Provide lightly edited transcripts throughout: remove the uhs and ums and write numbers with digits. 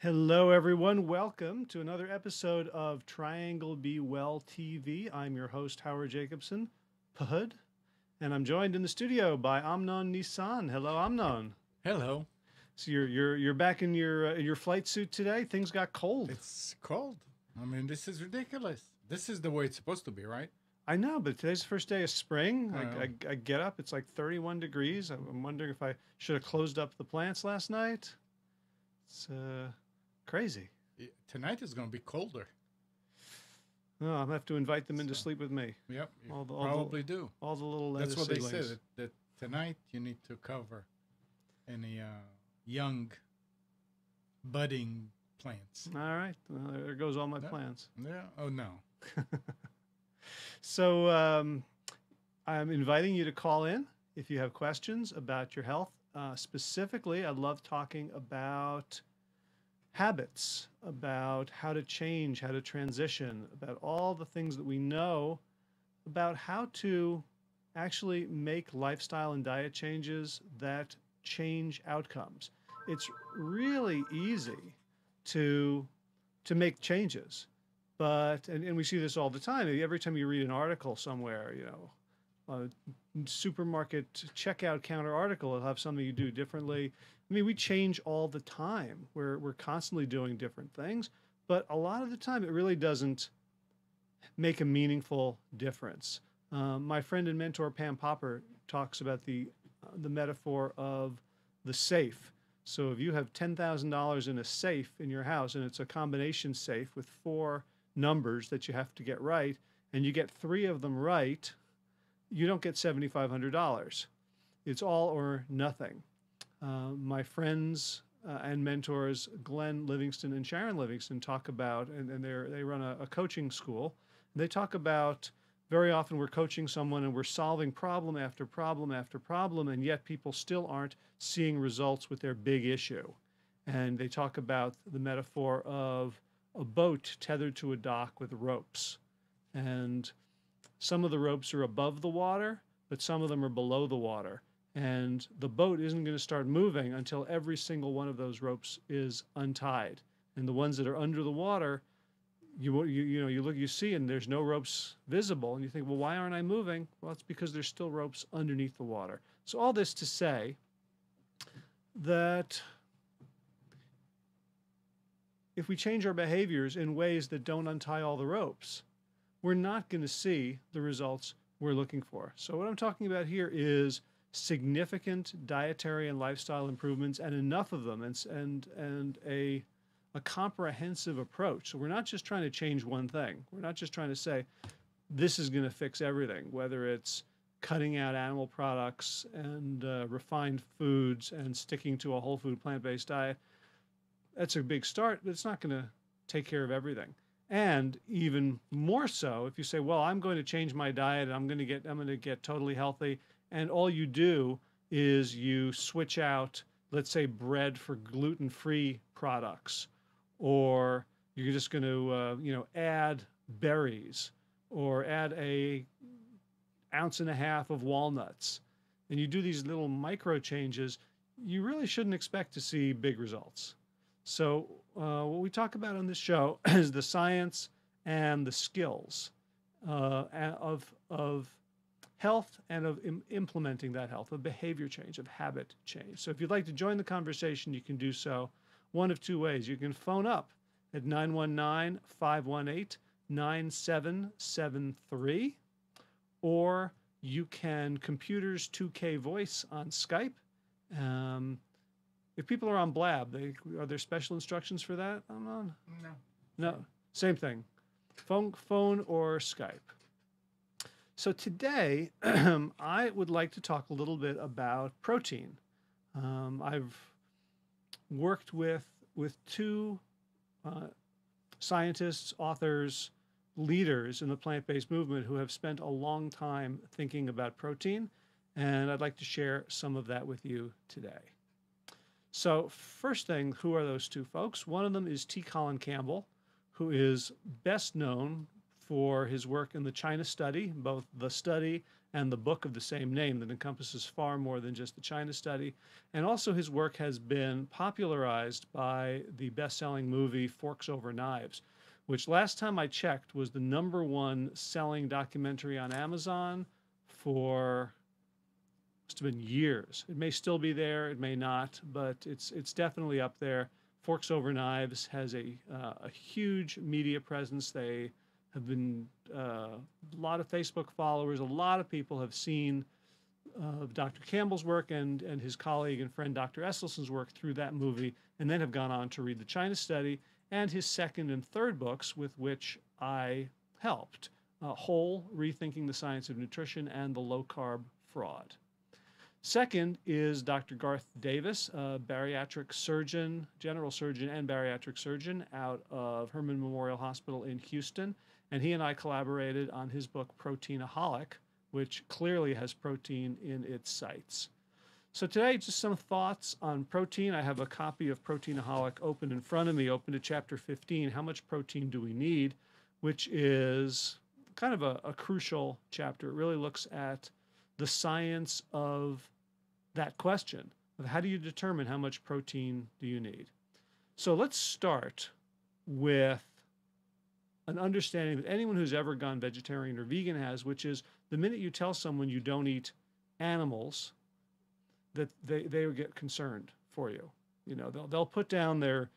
Hello, everyone. Welcome to another episode of Triangle Be Well TV. I'm your host, Howard Jacobson, Pahud, and I'm joined in the studio by Amnon Nissan. Hello, Amnon. Hello. So you're back in your flight suit today. Things got cold. It's cold. I mean, this is ridiculous. This is the way it's supposed to be, right? I know, but today's the first day of spring. Well, I get up, it's like 31 degrees. I'm wondering if I should have closed up the plants last night. It's crazy. tonight is going to be colder. No, I'm gonna have to invite them in to So, sleep with me. yep, you All the probably do. all the little lettuce That's what they seedlings. said, that tonight you need to cover any young, budding plants. All right, well, there goes all my Yeah. plans. Yeah. Oh, no. So I'm inviting you to call in if you have questions about your health. Specifically, I love talking about habits, about how to change, how to transition, about all the things that we know about how to actually make lifestyle and diet changes that change outcomes. It's really easy to make changes, but and we see this all the time. Every time you read an article somewhere, a supermarket checkout counter article will have something you do differently. I mean, we change all the time. We're constantly doing different things, but a lot of the time it really doesn't make a meaningful difference. My friend and mentor Pam Popper talks about the metaphor of the safe. So if you have $10,000 in a safe in your house, and it's a combination safe with four numbers that you have to get right, and you get three of them right, you don't get $7,500. It's all or nothing. My friends and mentors, Glenn Livingston and Sharon Livingston, talk about, and they run a coaching school. And they talk about very often we're coaching someone and we're solving problem after problem after problem, and yet people still aren't seeing results with their big issue. And they talk about the metaphor of a boat tethered to a dock with ropes. And some of the ropes are above the water, but some of them are below the water. And the boat isn't going to start moving until every single one of those ropes is untied. And the ones that are under the water, you see, and there's no ropes visible, and you think, well, why aren't I moving? Well, it's because there's still ropes underneath the water. So all this to say that if we change our behaviors in ways that don't untie all the ropes, we're not going to see the results we're looking for. So what I'm talking about here is significant dietary and lifestyle improvements, and enough of them, and a comprehensive approach. So we're not just trying to change one thing. We're not just trying to say this is going to fix everything, whether it's cutting out animal products and refined foods and sticking to a whole food plant-based diet. That's a big start, but it's not going to take care of everything. And even more so, if you say, well, I'm going to change my diet and I'm going to get totally healthy, and all you do is you switch out, let's say, bread for gluten-free products, or you're just going to add berries, or add a ounce and a half of walnuts, and you do these little micro changes, you really shouldn't expect to see big results. So what we talk about on this show is the science and the skills of health and of implementing that health, of behavior change, of habit change. So if you'd like to join the conversation, you can do so one of two ways. You can phone up at 919-518-9773, or you can computers 2K voice on Skype. If people are on Blab, are there special instructions for that? No. No, same thing. Phone or Skype. So today, I would like to talk a little bit about protein. I've worked with two scientists, authors, leaders in the plant-based movement who have spent a long time thinking about protein, and I'd like to share some of that with you today. So first thing, who are those two folks? One of them is T. Colin Campbell, who is best known for his work in the China study, both the study and the book of the same name that encompasses far more than just the China study. And also his work has been popularized by the best-selling movie Forks Over Knives, which last time I checked was the #1 selling documentary on Amazon for must have been years. It may still be there, it may not, but it's definitely up there. Forks Over Knives has a huge media presence. They have been a lot of Facebook followers. A lot of people have seen Dr. Campbell's work and his colleague and friend Dr. Esselson's work through that movie, and then have gone on to read the China study and his second and third books, with which I helped, Whole, Rethinking the Science of Nutrition, and The Low Carb Fraud. Second is Dr. Garth Davis, a bariatric surgeon, general surgeon and bariatric surgeon out of Herman Memorial Hospital in Houston. And he and I collaborated on his book, Proteinaholic, which clearly has protein in its sites. So today, just some thoughts on protein. I have a copy of Proteinaholic open in front of me, open to chapter 15, How Much Protein Do We Need?, which is kind of a crucial chapter. It really looks at the science of that question of how do you determine how much protein do you need. So let's start with an understanding that anyone who's ever gone vegetarian or vegan has, which is the minute you tell someone you don't eat animals, that they will get concerned for you. You know, they'll put down their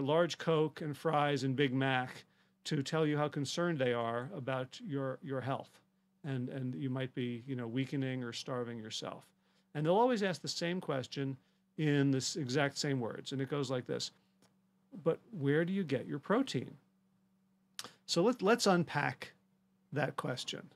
large Coke and fries and Big Mac to tell you how concerned they are about your health. And you might be, you know, weakening or starving yourself. And they'll always ask the same question in this exact same words. And it goes like this: but where do you get your protein? So let's unpack that question.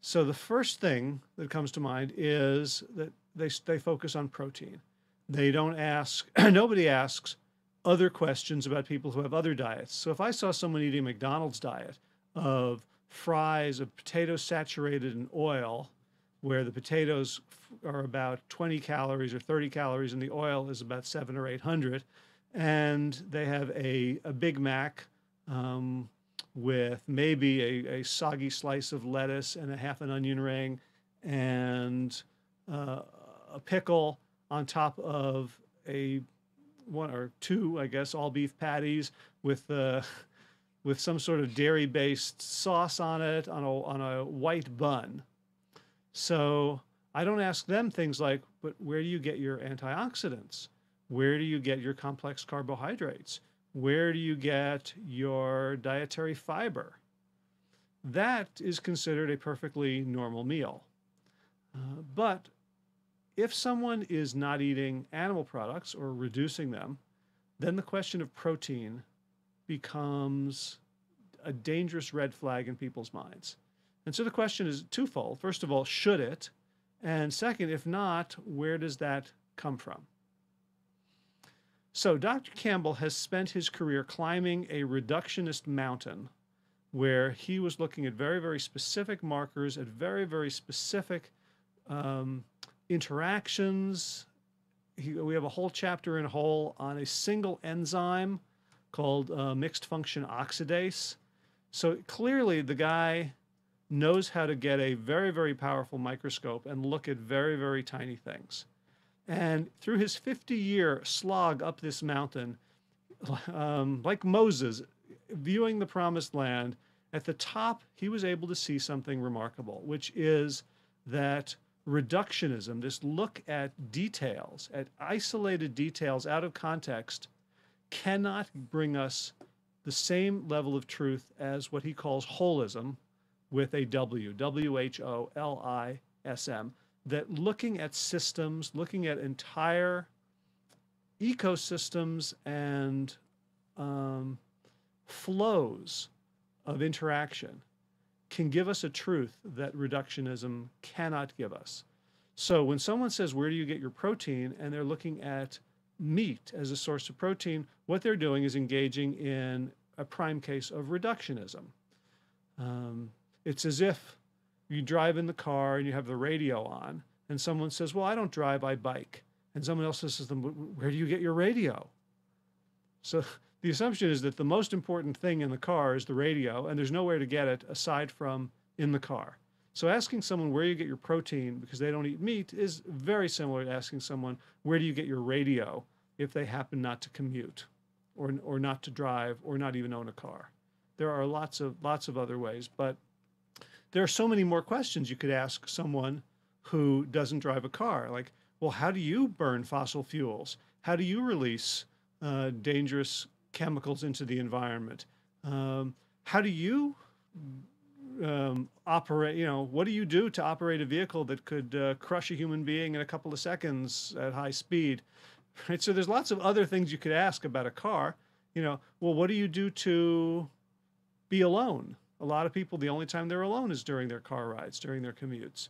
So the first thing that comes to mind is that they focus on protein. They don't ask, nobody asks other questions about people who have other diets. So if I saw someone eating a McDonald's diet of fries of potatoes saturated in oil, where the potatoes are about 20 calories or 30 calories and the oil is about 700 or 800, and they have a Big Mac with maybe a soggy slice of lettuce and a half an onion ring and a pickle on top of a one or two, I guess, all beef patties with some sort of dairy-based sauce on it on a white bun. So I don't ask them things like, but where do you get your antioxidants? Where do you get your complex carbohydrates? Where do you get your dietary fiber? That is considered a perfectly normal meal. But if someone is not eating animal products or reducing them, then the question of protein becomes a dangerous red flag in people's minds. And so the question is twofold. First of all, should it? And second, if not, where does that come from? So Dr. Campbell has spent his career climbing a reductionist mountain where he was looking at very, very specific markers, at very, very specific interactions. We have a whole chapter in Whole on a single enzyme called mixed function oxidase. So clearly the guy knows how to get a very, very powerful microscope and look at very, very tiny things. And through his 50-year slog up this mountain, like Moses viewing the promised land, at the top he was able to see something remarkable, which is that reductionism, this look at details, at isolated details out of context, cannot bring us the same level of truth as what he calls holism, with a W, W-H-O-L-I-S-M, that looking at systems, looking at entire ecosystems and flows of interaction can give us a truth that reductionism cannot give us. So when someone says, where do you get your protein? And they're looking at meat as a source of protein, what they're doing is engaging in a prime case of reductionism. It's as if you drive in the car and you have the radio on, and someone says, well, I don't drive, I bike. And someone else says to them, where do you get your radio? So the assumption is that the most important thing in the car is the radio, and there's nowhere to get it aside from in the car. So asking someone where you get your protein because they don't eat meat is very similar to asking someone where do you get your radio if they happen not to commute or not to drive or not even own a car. There are lots of other ways, but there are so many more questions you could ask someone who doesn't drive a car. Like, well, how do you burn fossil fuels? How do you release dangerous chemicals into the environment? How do you operate? You know, what do you do to operate a vehicle that could crush a human being in a couple of seconds at high speed? Right. So there's lots of other things you could ask about a car. You know, well, what do you do to be alone? A lot of people, the only time they're alone is during their car rides, during their commutes.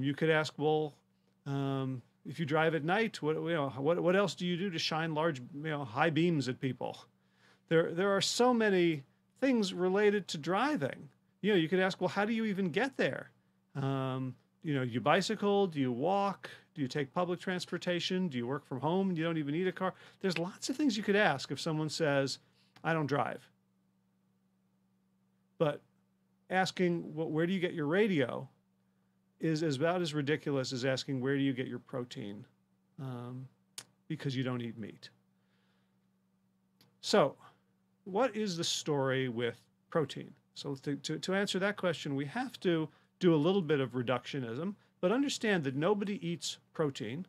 You could ask, well, if you drive at night, what else do you do to shine large, high beams at people? There are so many things related to driving. You could ask, well, how do you even get there? You bicycle? Do you walk? Do you take public transportation? Do you work from home and you don't even need a car? There's lots of things you could ask if someone says, I don't drive. But asking, where do you get your radio is about as ridiculous as asking, where do you get your protein? Because you don't eat meat. So what is the story with protein? So to answer that question, we have to do a little bit of reductionism, but understand that nobody eats protein.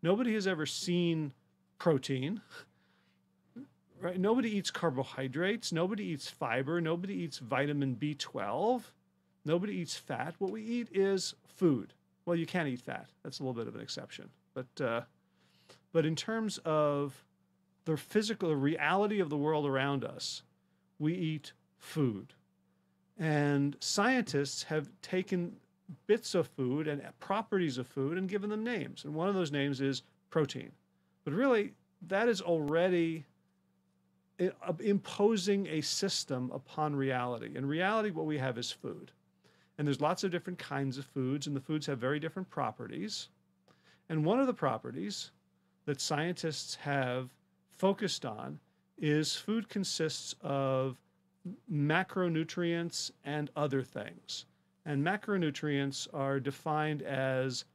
Nobody has ever seen protein. Right? Nobody eats carbohydrates. Nobody eats fiber. Nobody eats vitamin B12. Nobody eats fat. What we eat is food. Well, you can't eat fat. That's a little bit of an exception. But in terms of the physical reality of the world around us, we eat food. And scientists have taken bits of food and properties of food and given them names. And one of those names is protein. But really, that is already imposing a system upon reality. In reality, what we have is food. And there's lots of different kinds of foods, and the foods have very different properties. And one of the properties that scientists have focused on is food consists of macronutrients and other things. And macronutrients are defined as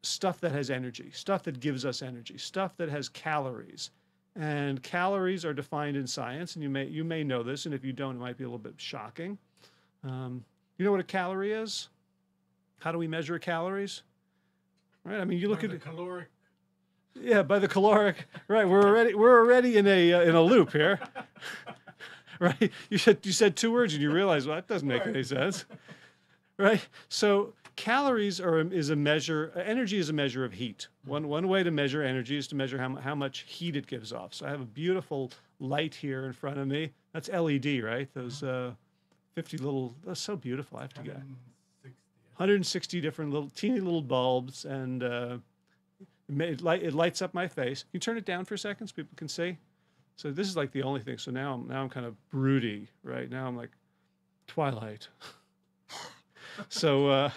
stuff that has energy, stuff that gives us energy, stuff that has calories. And calories are defined in science, and you may know this, and if you don't, it might be a little bit shocking. You know what a calorie is? How do we measure calories? Right? I mean, you look at the caloric. Yeah, by the caloric. Right. We're already in a loop here. Right? You said two words, and you realize, well, that doesn't make any sense. Right? So calories is a measure. Energy is a measure of heat. One way to measure energy is to measure how much heat it gives off. So I have a beautiful light here in front of me. That's LED, right? Those 50 little. That's so beautiful. I have to get 160 different teeny little bulbs, and it lights up my face. Can you turn it down for a second so people can see? So this is like the only thing. So now I'm kind of broody, right? Now I'm like Twilight. So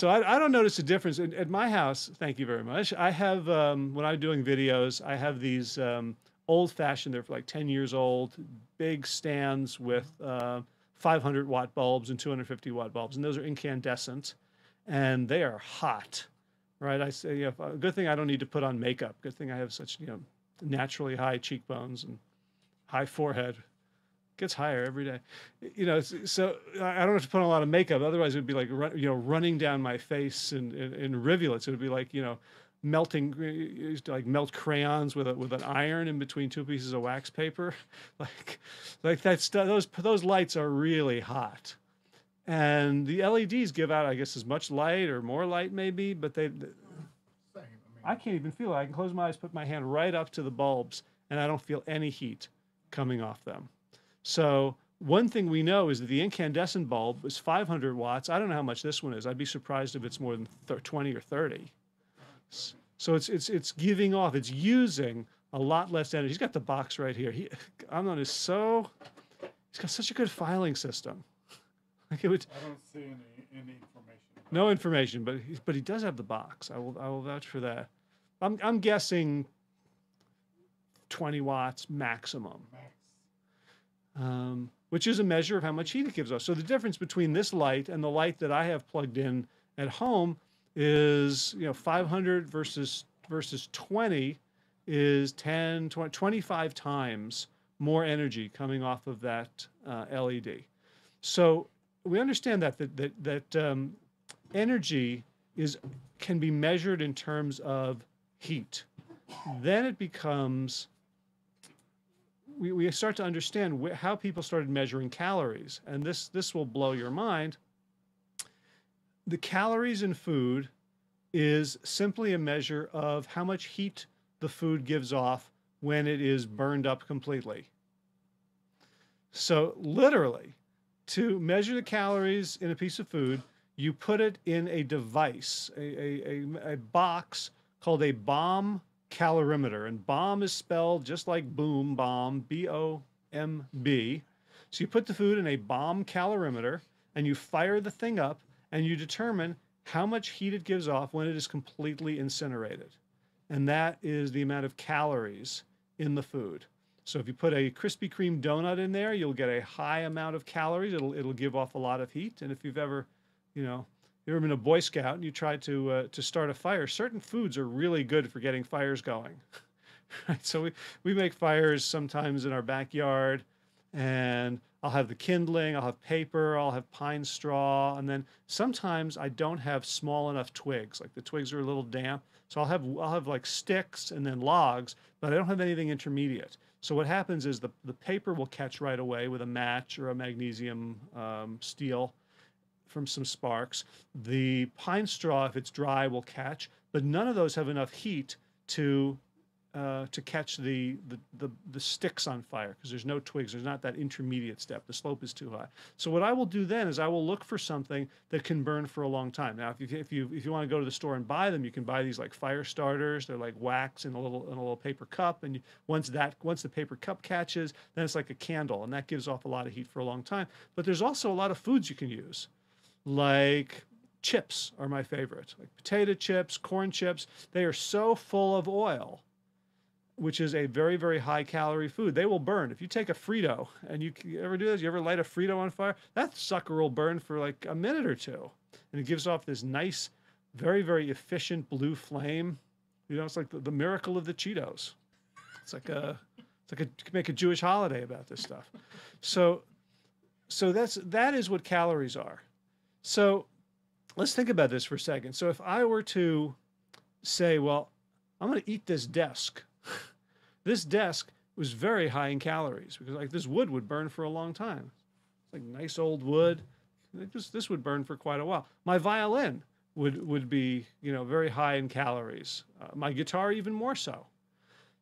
I don't notice a difference at my house. Thank you very much. I have when I'm doing videos, I have these old-fashioned. They're like 10 years old, big stands with 500-watt bulbs and 250-watt bulbs, and those are incandescent, and they are hot, right? I say, a good thing I don't need to put on makeup. Good thing I have such naturally high cheekbones and high forehead. Gets higher every day, so I don't have to put on a lot of makeup. Otherwise, it would be like running down my face in rivulets. It would be like melting. You used to like melt crayons with an iron in between two pieces of wax paper, like that stuff. Those lights are really hot, and the LEDs give out, I guess, as much light or more light maybe, but I can't even feel it. I can close my eyes, put my hand right up to the bulbs, and I don't feel any heat coming off them. So one thing we know is that the incandescent bulb is 500 watts. I don't know how much this one is. I'd be surprised if it's more than 20 or 30. So it's giving off. It's using a lot less energy. He's got the box right here. He's got such a good filing system. Like I don't see any information. No information, but he does have the box. I will vouch for that. I'm guessing 20 watts maximum. which is a measure of how much heat it gives off. So the difference between this light and the light that I have plugged in at home is, 500 versus 20 is 10, 20, 25 times more energy coming off of that LED. So we understand that energy can be measured in terms of heat. Then it becomes, we start to understand how people started measuring calories, and this will blow your mind. The calories in food is simply a measure of how much heat the food gives off when it is burned up completely. So literally, to measure the calories in a piece of food, you put it in a device, a box called a bomb calorimeter. And bomb is spelled just like boom, bomb, B-O-M-B. So you put the food in a bomb calorimeter and you fire the thing up and you determine how much heat it gives off when it is completely incinerated. And that is the amount of calories in the food. So if you put a Krispy Kreme donut in there, you'll get a high amount of calories. It'll give off a lot of heat. And if you've ever, you've ever been a Boy Scout and you tried to start a fire, certain foods are really good for getting fires going. Right? So we make fires sometimes in our backyard, and I'll have the kindling, I'll have paper, I'll have pine straw, and then sometimes I don't have small enough twigs. Like the twigs are a little damp, so I'll have like sticks and then logs, but I don't have anything intermediate. So what happens is the paper will catch right away with a match or a magnesium steel from some sparks. The pine straw, if it's dry, will catch, but none of those have enough heat to catch the sticks on fire, because there's no twigs. There's not that intermediate step. The slope is too high. So what I will do then is I will look for something that can burn for a long time. Now, if you want to go to the store and buy them, you can buy these like fire starters. They're like wax in a little paper cup, and once the paper cup catches, then it's like a candle, and that gives off a lot of heat for a long time. But there's also a lot of foods you can use, like chips are my favorite, like potato chips, corn chips. They are so full of oil, which is a very, very high calorie food. They will burn. If you take a Frito, and you ever do this, you ever light a Frito on fire, that sucker will burn for like a minute or two. And it gives off this nice, very, very efficient blue flame. It's like the miracle of the Cheetos. You could make a Jewish holiday about this stuff. So that is what calories are. So let's think about this for a second. So if I were to say, well, I'm going to eat this desk. This desk was very high in calories, because like this wood would burn for a long time. It's like nice old wood. This would burn for quite a while. My violin would be very high in calories. My guitar even more so.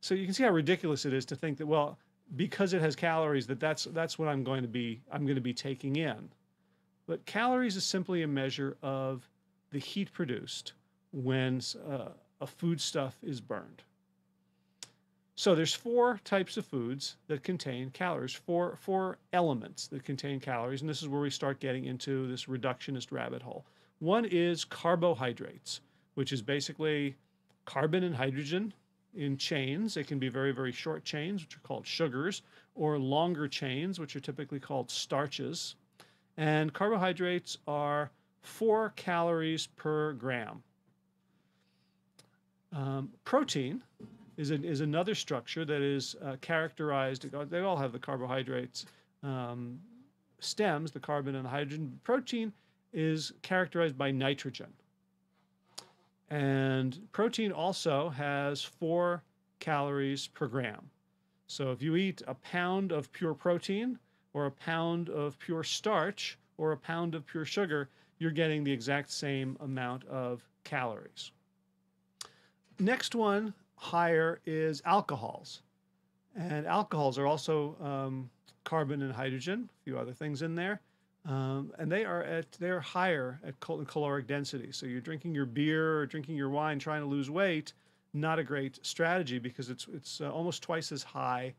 So you can see how ridiculous it is to think that, well, because it has calories, that's what I'm going to be taking in. But calories is simply a measure of the heat produced when a foodstuff is burned. So there's 4 types of foods that contain calories, four elements that contain calories, and this is where we start getting into this reductionist rabbit hole. One is carbohydrates, which is basically carbon and hydrogen in chains. It can be very, very short chains, which are called sugars, or longer chains, which are typically called starches. And carbohydrates are 4 calories per gram. Protein is another structure that is characterized. They all have the carbohydrates stems, the carbon and the hydrogen. Protein is characterized by nitrogen. And protein also has 4 calories per gram. So if you eat a pound of pure protein, or a pound of pure starch, or a pound of pure sugar, you're getting the exact same amount of calories. Next one higher is alcohols. And alcohols are also carbon and hydrogen, a few other things in there. And they're higher at caloric density. So you're drinking your beer or drinking your wine trying to lose weight, not a great strategy, because it's almost twice as high,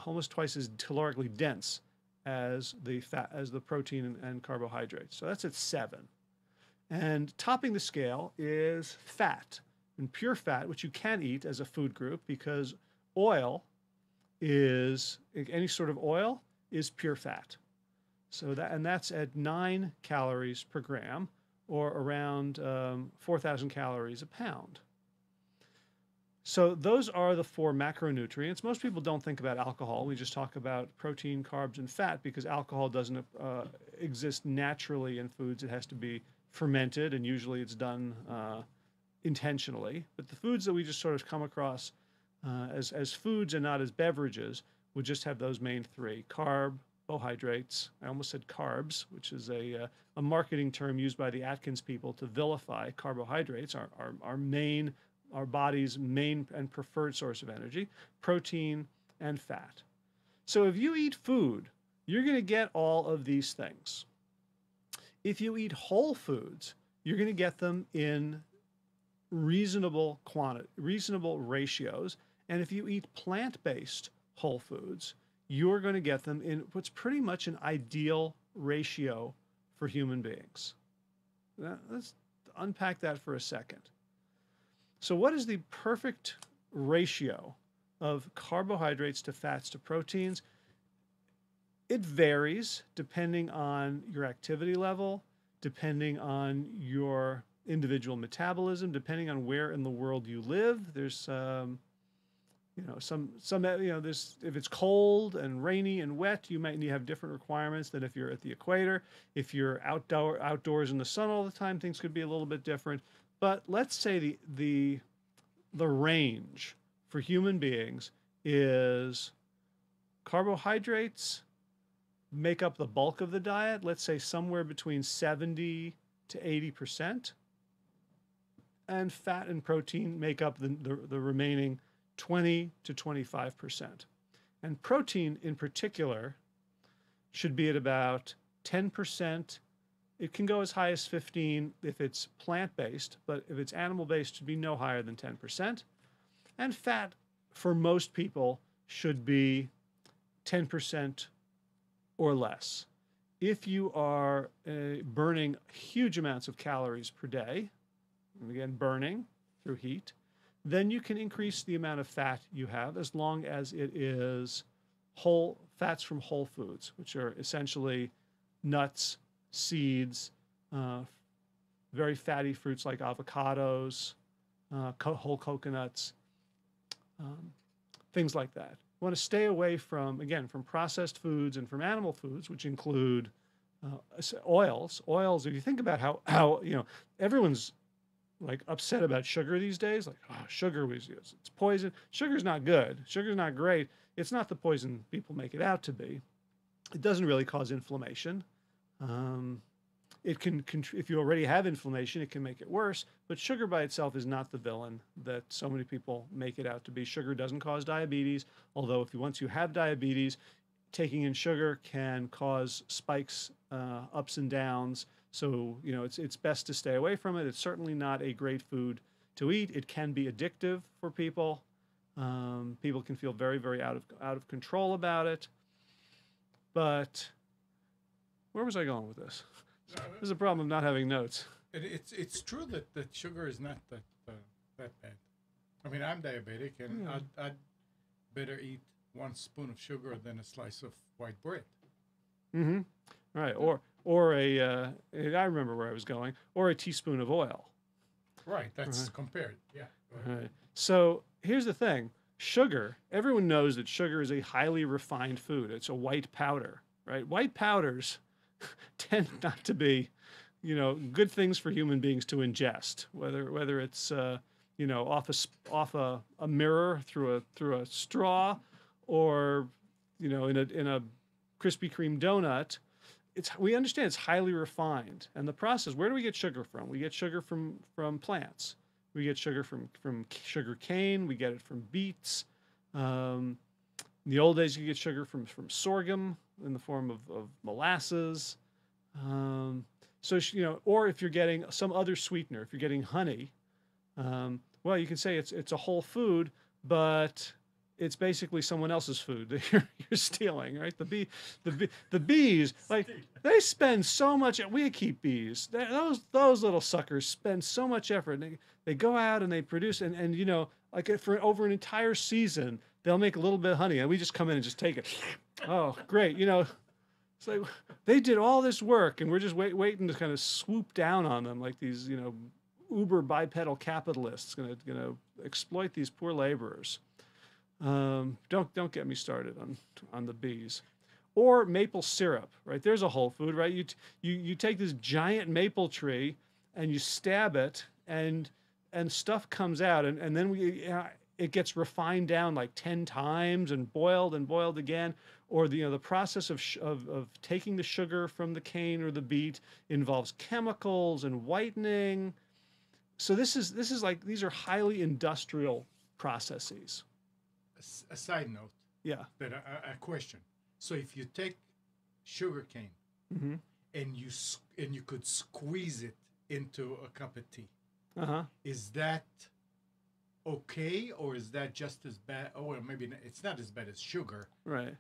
almost twice as calorically dense as the protein and carbohydrates. So that's at 7. And topping the scale is fat. And pure fat, which you can eat as a food group, because oil is, any sort of oil is pure fat. So that's at 9 calories per gram, or around 4,000 calories a pound. So those are the 4 macronutrients. Most people don't think about alcohol. We just talk about protein, carbs, and fat because alcohol doesn't exist naturally in foods. It has to be fermented, and usually it's done intentionally. But the foods that we just sort of come across as foods and not as beverages would just have those main 3: carbohydrates. I almost said carbs, which is a marketing term used by the Atkins people to vilify carbohydrates, our body's main and preferred source of energy, protein, and fat. So if you eat food, you're going to get all of these things. If you eat whole foods, you're going to get them in reasonable quantity, reasonable ratios. And if you eat plant-based whole foods, you're going to get them in what's pretty much an ideal ratio for human beings. Now, let's unpack that for a second. So what is the perfect ratio of carbohydrates to fats to proteins? It varies depending on your activity level, depending on your individual metabolism, depending on where in the world you live. There's there's, if it's cold and rainy and wet, you might need to have different requirements than if you're at the equator. If you're outdoors in the sun all the time, things could be a little bit different. But let's say the range for human beings is carbohydrates make up the bulk of the diet, let's say somewhere between 70 to 80%, and fat and protein make up the remaining 20 to 25%. And protein in particular should be at about 10%. It can go as high as 15 if it's plant-based, but if it's animal-based, it should be no higher than 10%. And fat, for most people, should be 10% or less. If you are burning huge amounts of calories per day, and again, burning through heat, then you can increase the amount of fat you have as long as it is whole fats from whole foods, which are essentially nuts, seeds, very fatty fruits like avocados, whole coconuts, things like that. You want to stay away from, again, from processed foods and from animal foods, which include oils. Oils, if you think about how everyone's like upset about sugar these days, like, oh, sugar it's poison. Sugar's not good. Sugar's not great. It's not the poison people make it out to be. It doesn't really cause inflammation. It can, if you already have inflammation, it can make it worse, but sugar by itself is not the villain that so many people make it out to be. Sugar doesn't cause diabetes, although once you have diabetes, taking in sugar can cause spikes, ups and downs. So, it's best to stay away from it. It's certainly not a great food to eat. It can be addictive for people. People can feel very, very out of control about it. But where was I going with this? There's a problem of not having notes. It's true that sugar is not that bad. I mean, I'm diabetic, and I'd better eat 1 spoon of sugar than a slice of white bread. Mm-hmm. Right. Or I remember where I was going, or a teaspoon of oil. Right. That's compared. Yeah. Right. So here's the thing. Sugar, everyone knows that sugar is a highly refined food. It's a white powder, right? White powders tend not to be, good things for human beings to ingest, whether it's, off a mirror through a straw, or, in a Krispy Kreme donut. We understand it's highly refined, and the process. Where do we get sugar from? We get sugar from plants. We get sugar from sugar cane. We get it from beets. In the old days, you get sugar from sorghum in the form of molasses. Or if you're getting some other sweetener, if you're getting honey, well, you can say it's a whole food, but it's basically someone else's food that you're stealing, right? The bees, like, they spend so much. We keep bees. Those little suckers spend so much effort. They go out and they produce, and for over an entire season, they'll make a little bit of honey, and we just come in and just take it. Oh, great. You know, it's like they did all this work and we're just waiting to kind of swoop down on them like these, you know, uber bipedal capitalists gonna exploit these poor laborers. Don't get me started on the bees. Or maple syrup, right? There's a whole food, right? You take this giant maple tree and you stab it, and stuff comes out, and then it gets refined down like 10 times and boiled again. Or the process of taking the sugar from the cane or the beet involves chemicals and whitening. So this is like these are highly industrial processes. A side note, Yeah. that a question. So if you take sugar cane Mm-hmm. and you could squeeze it into a cup of tea, Uh-huh. is that okay, or is that just as bad? Oh, well, maybe it's not as bad as sugar Right.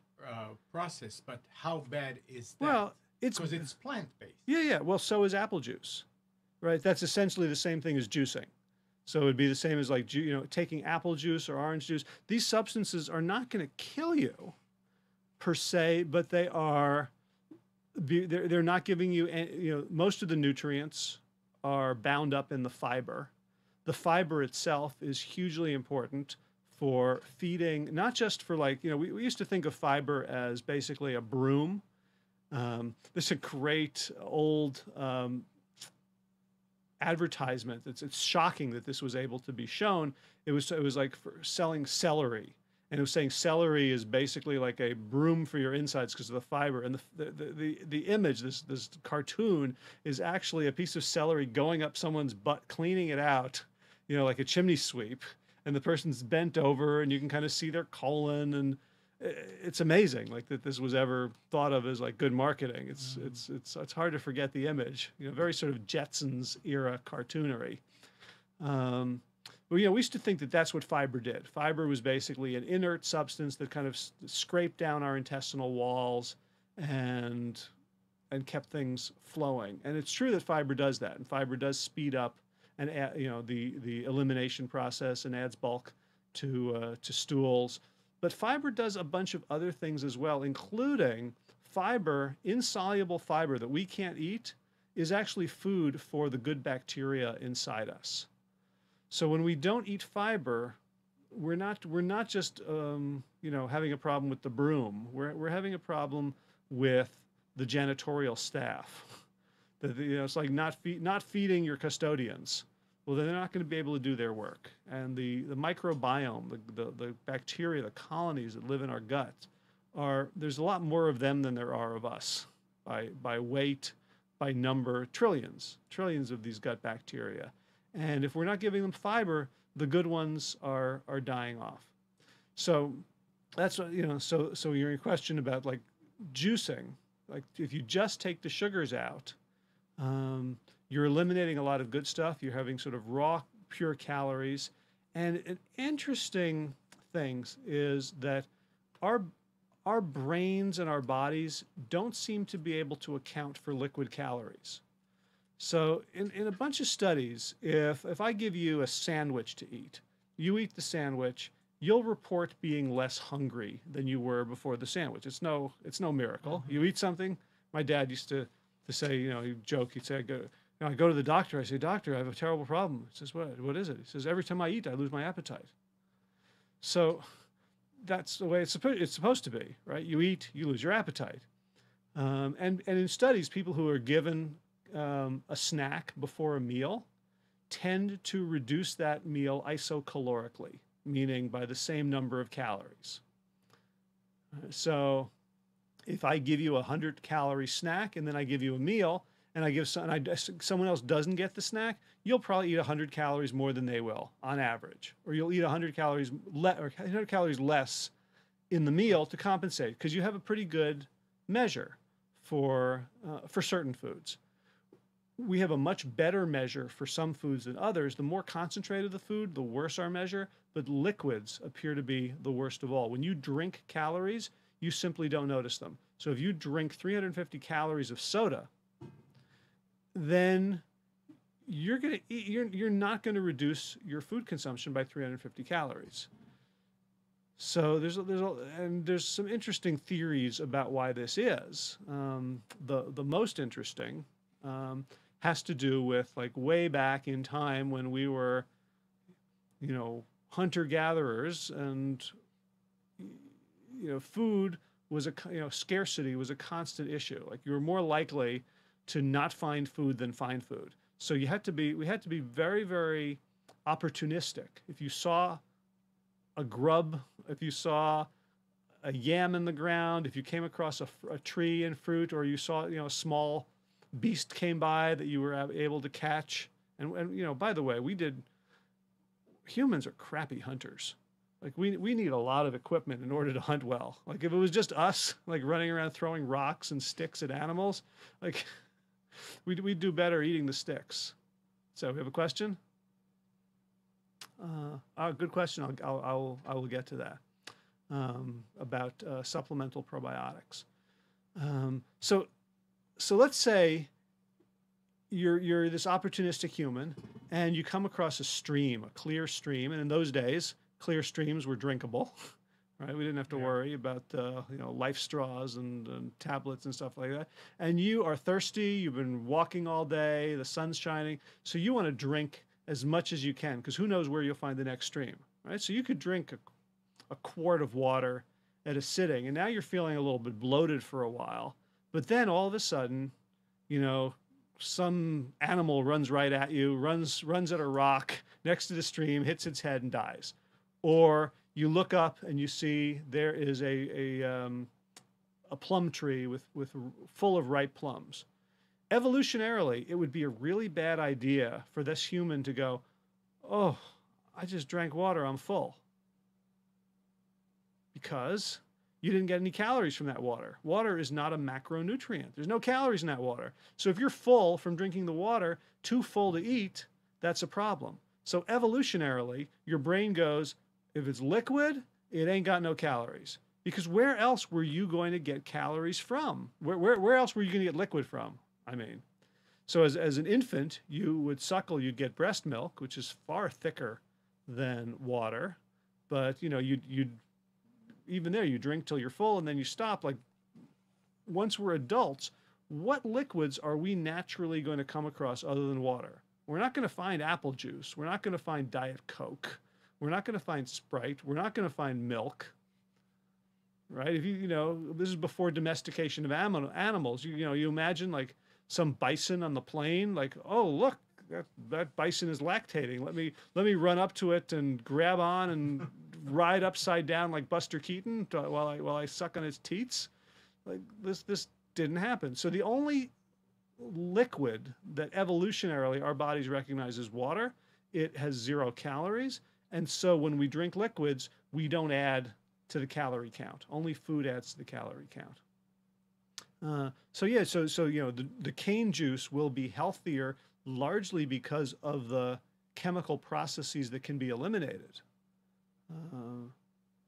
process, but how bad is that? Well, it's Because it's plant based. yeah. Well, so is apple juice, right? That's essentially the same thing as juicing. So it'd be the same as like taking apple juice or orange juice. These substances are not going to kill you per se, but they're not giving you most of the nutrients are bound up in the fiber. The fiber itself is hugely important for feeding, not just for like, we used to think of fiber as basically a broom. There's a great old advertisement. It's shocking that this was able to be shown. It was like for selling celery, and it was saying celery is basically like a broom for your insides because of the fiber. And the image, this cartoon, is actually a piece of celery going up someone's butt, cleaning it out, like a chimney sweep, and the person's bent over, and you can kind of see their colon, and it's amazing like that this was ever thought of as like good marketing. It's hard to forget the image, very sort of Jetsons era cartoonery. But we used to think that that's what fiber did. Fiber was basically an inert substance that kind of scraped down our intestinal walls and kept things flowing. And it's true that fiber does that, and fiber does speed up and the elimination process and adds bulk to stools. But fiber does a bunch of other things as well, including fiber, insoluble fiber that we can't eat, is actually food for the good bacteria inside us. So when we don't eat fiber, we're not just having a problem with the broom. We're having a problem with the janitorial staff. It's like not feeding your custodians. Well, they're not going to be able to do their work. And the microbiome, the bacteria, the colonies that live in our gut, there's a lot more of them than there are of us by weight, by number, trillions of these gut bacteria. And if we're not giving them fiber, the good ones are dying off. So that's what, so your question about like juicing, like if you just take the sugars out, you're eliminating a lot of good stuff. You're having sort of raw, pure calories. And an interesting thing is that our brains and our bodies don't seem to be able to account for liquid calories. So in a bunch of studies, if I give you a sandwich to eat, you eat the sandwich, you'll report being less hungry than you were before the sandwich. It's no miracle. You eat something. My dad used to say, he'd joke, he'd say, I go to the doctor, I say, doctor, I have a terrible problem. He says, what is it? He says, every time I eat, I lose my appetite. So that's the way it's supposed to be, right? You eat, you lose your appetite. And in studies, people who are given a snack before a meal tend to reduce that meal isocalorically, meaning by the same number of calories. So if I give you a 100-calorie snack and then I give you a meal, and someone else doesn't get the snack, you'll probably eat 100 calories more than they will on average, or you'll eat 100 calories less in the meal to compensate because you have a pretty good measure for certain foods. We have a much better measure for some foods than others. The more concentrated the food, the worse our measure, but liquids appear to be the worst of all. When you drink calories, you simply don't notice them. So if you drink 350 calories of soda, then you're not going to reduce your food consumption by 350 calories. So there's some interesting theories about why this is. The most interesting um, has to do with like way back in time when we were, you know, hunter gatherers, and food was scarcity was a constant issue. Like you were more likely to not find food than find food. So we had to be very, very opportunistic. If you saw a grub, if you saw a yam in the ground, if you came across a tree and fruit, or you saw, a small beast came by that you were able to catch. And by the way, humans are crappy hunters. Like we need a lot of equipment in order to hunt well. Like if it was just us, like running around throwing rocks and sticks at animals, like we'd do better eating the sticks. So we have a question. Good question. I will get to that about supplemental probiotics. So let's say you're this opportunistic human, and you come across a stream, a clear stream, and in those days, clear streams were drinkable. Right, we didn't have to worry about life straws and tablets and stuff like that. And you are thirsty. You've been walking all day. The sun's shining, so you want to drink as much as you can, because who knows where you'll find the next stream, right? So you could drink a quart of water at a sitting, and now you're feeling a little bit bloated for a while. But then all of a sudden, some animal runs right at you, runs at a rock next to the stream, hits its head and dies. Or you look up and you see there is a plum tree with full of ripe plums. Evolutionarily, it would be a really bad idea for this human to go, "Oh, I just drank water, I'm full." Because you didn't get any calories from that water. Water is not a macronutrient. There's no calories in that water. So if you're full from drinking the water, too full to eat, that's a problem. So evolutionarily, your brain goes, if it's liquid, it ain't got no calories. Because where else were you going to get calories from? Where else were you going to get liquid from? I mean, so as an infant, you would suckle, you'd get breast milk, which is far thicker than water. But, you'd even there, you drink till you're full and then you stop. Like once we're adults, what liquids are we naturally going to come across other than water? We're not going to find apple juice. We're not going to find Diet Coke. We're not going to find Sprite. We're not going to find milk. Right? If this is before domestication of animals. You imagine like some bison on the plain, like, oh, look, that bison is lactating. Let me run up to it and grab on and ride upside down like Buster Keaton while I suck on its teats. Like this didn't happen. So the only liquid that evolutionarily our bodies recognize as water. It has 0 calories, and so when we drink liquids, we don't add to the calorie count. Only food adds to the calorie count. So the cane juice will be healthier largely because of the chemical processes that can be eliminated.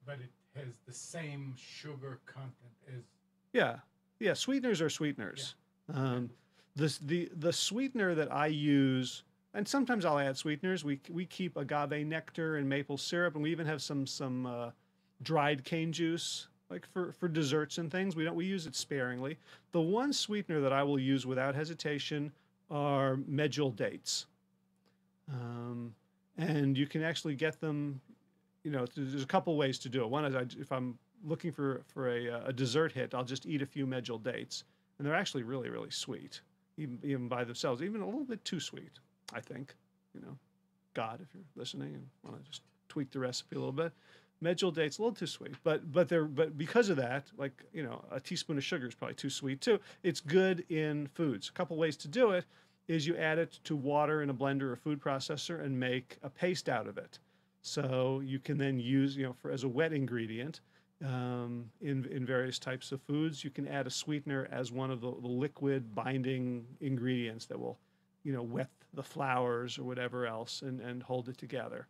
But it has the same sugar content as. Yeah. Sweeteners are sweeteners. Yeah. The sweetener that I use, and sometimes I'll add sweeteners. We keep agave nectar and maple syrup, and we even have some dried cane juice, like for desserts and things. We use it sparingly. The one sweetener that I will use without hesitation are medjool dates, and you can actually get them. There's a couple ways to do it. One is if I'm looking for a dessert hit, I'll just eat a few medjool dates, and they're actually really, really sweet, even by themselves, even a little bit too sweet, I think. God, if you're listening and want to just tweak the recipe a little bit, medjool dates a little too sweet, but because of that, like a teaspoon of sugar is probably too sweet too. It's good in foods. A couple ways to do it is you add it to water in a blender or food processor and make a paste out of it. So you can then use, as a wet ingredient in various types of foods. You can add a sweetener as one of the liquid binding ingredients that will, wet the flours or whatever else and hold it together.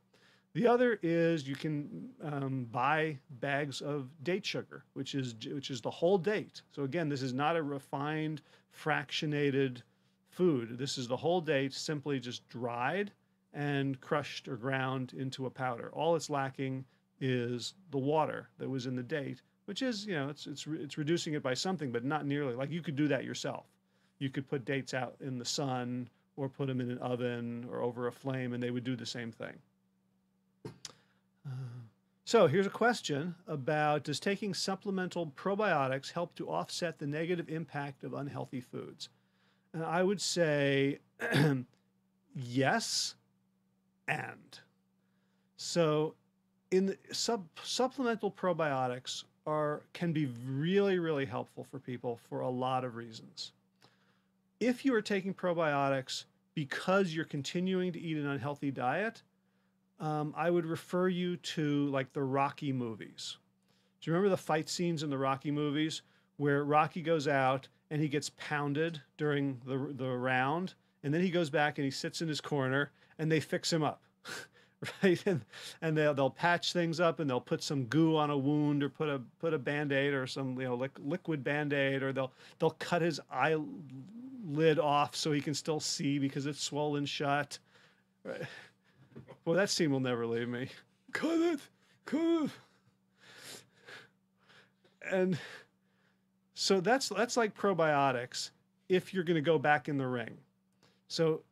The other is you can buy bags of date sugar, which is the whole date. So again, this is not a refined, fractionated food. This is the whole date, simply just dried and crushed or ground into a powder. All it's lacking is the water that was in the date, which is, you know, it's reducing it by something, but not nearly. Like, you could do that yourself. You could put dates out in the sun or put them in an oven or over a flame, and they would do the same thing. So here's a question about, does taking supplemental probiotics help to offset the negative impact of unhealthy foods? And I would say yes, and. So in the supplemental probiotics can be really, really helpful for people for a lot of reasons. If you are taking probiotics because you're continuing to eat an unhealthy diet, I would refer you to like the Rocky movies. Do you remember the fight scenes in the Rocky movies where Rocky goes out and he gets pounded during the round, and then he goes back and he sits in his corner and they fix him up, right? And they'll patch things up, and they'll put some goo on a wound, or put a Band-Aid or some, you know, liquid Band-Aid, or they'll cut his eyelid off so he can still see because it's swollen shut. Right? Well, that scene will never leave me. Cut it. And so that's like probiotics if you're going to go back in the ring. So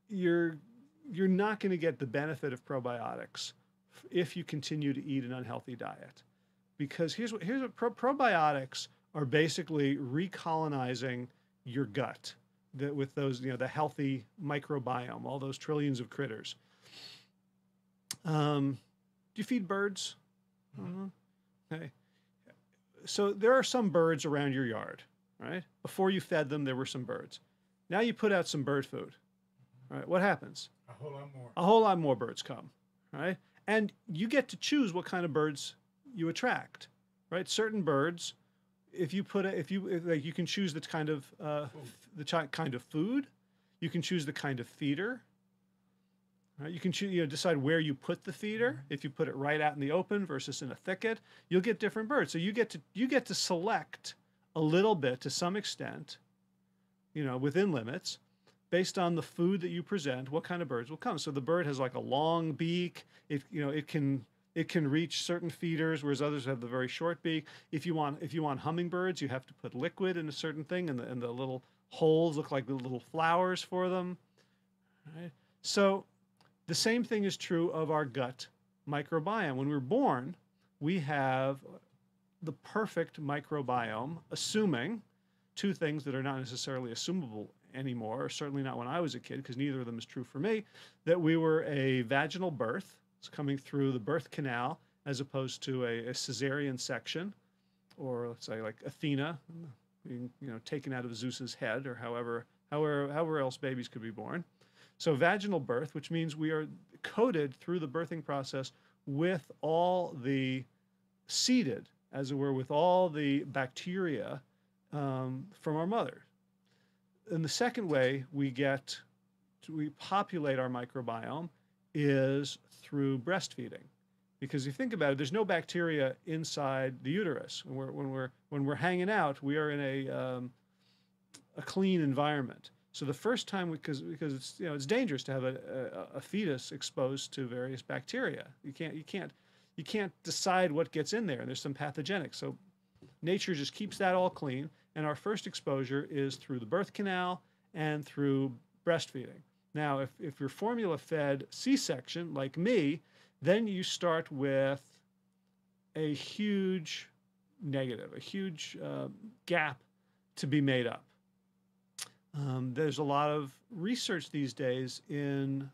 you're not going to get the benefit of probiotics if you continue to eat an unhealthy diet, because here's what probiotics are: basically recolonizing your gut with those, you know, the healthy microbiome, all those trillions of critters. Do you feed birds? Okay. So there are some birds around your yard, right? Before you fed them, there were some birds. Now you put out some bird food, right? What happens? A whole lot more. A whole lot more birds come, right? And you get to choose what kind of birds you attract, right? Certain birds, if you can choose the kind of kind of food, you can choose the kind of feeder. Right? You can choose, you know, decide where you put the feeder. If you put it right out in the open versus in a thicket, you'll get different birds. So you get to select a little bit, to some extent, you know, within limits, based on the food that you present, what kind of birds will come. So the bird has like a long beak. It can reach certain feeders, whereas others have the very short beak. If you want hummingbirds, you have to put liquid in a certain thing, and the little holes look like the little flowers for them. Right? So the same thing is true of our gut microbiome. When we're born, we have the perfect microbiome, assuming two things that are not necessarily assumable anymore, or certainly not when I was a kid, because neither of them is true for me, that we were a vaginal birth, it's coming through the birth canal, as opposed to a cesarean section, or let's say like Athena, being, you know, taken out of Zeus's head, or however else babies could be born. So vaginal birth, which means we are coated through the birthing process with all the seeded, as it were, with all the bacteria from our mother. And the second way we populate our microbiome is through breastfeeding, because if you think about it, there's no bacteria inside the uterus. When we're hanging out, we are in a clean environment. So the first time, because it's, you know, it's dangerous to have a fetus exposed to various bacteria. You can't decide what gets in there, and there's some pathogenic. So nature just keeps that all clean, and our first exposure is through the birth canal and through breastfeeding. Now, if you're formula fed C-section like me, then you start with a huge negative, a huge gap to be made up. There's a lot of research these days in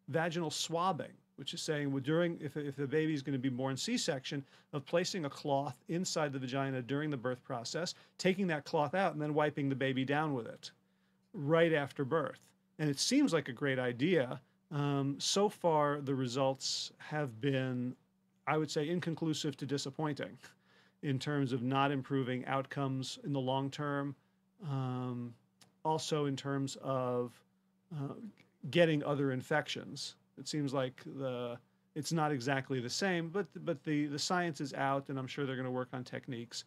vaginal swabbing, which is saying, well, if the baby is going to be born C-section, of placing a cloth inside the vagina during the birth process, taking that cloth out, and then wiping the baby down with it right after birth. And it seems like a great idea. So far, the results have been, I would say, inconclusive to disappointing in terms of not improving outcomes in the long term. Also in terms of getting other infections. It seems like it's not exactly the same, but the science is out, and I'm sure they're going to work on techniques.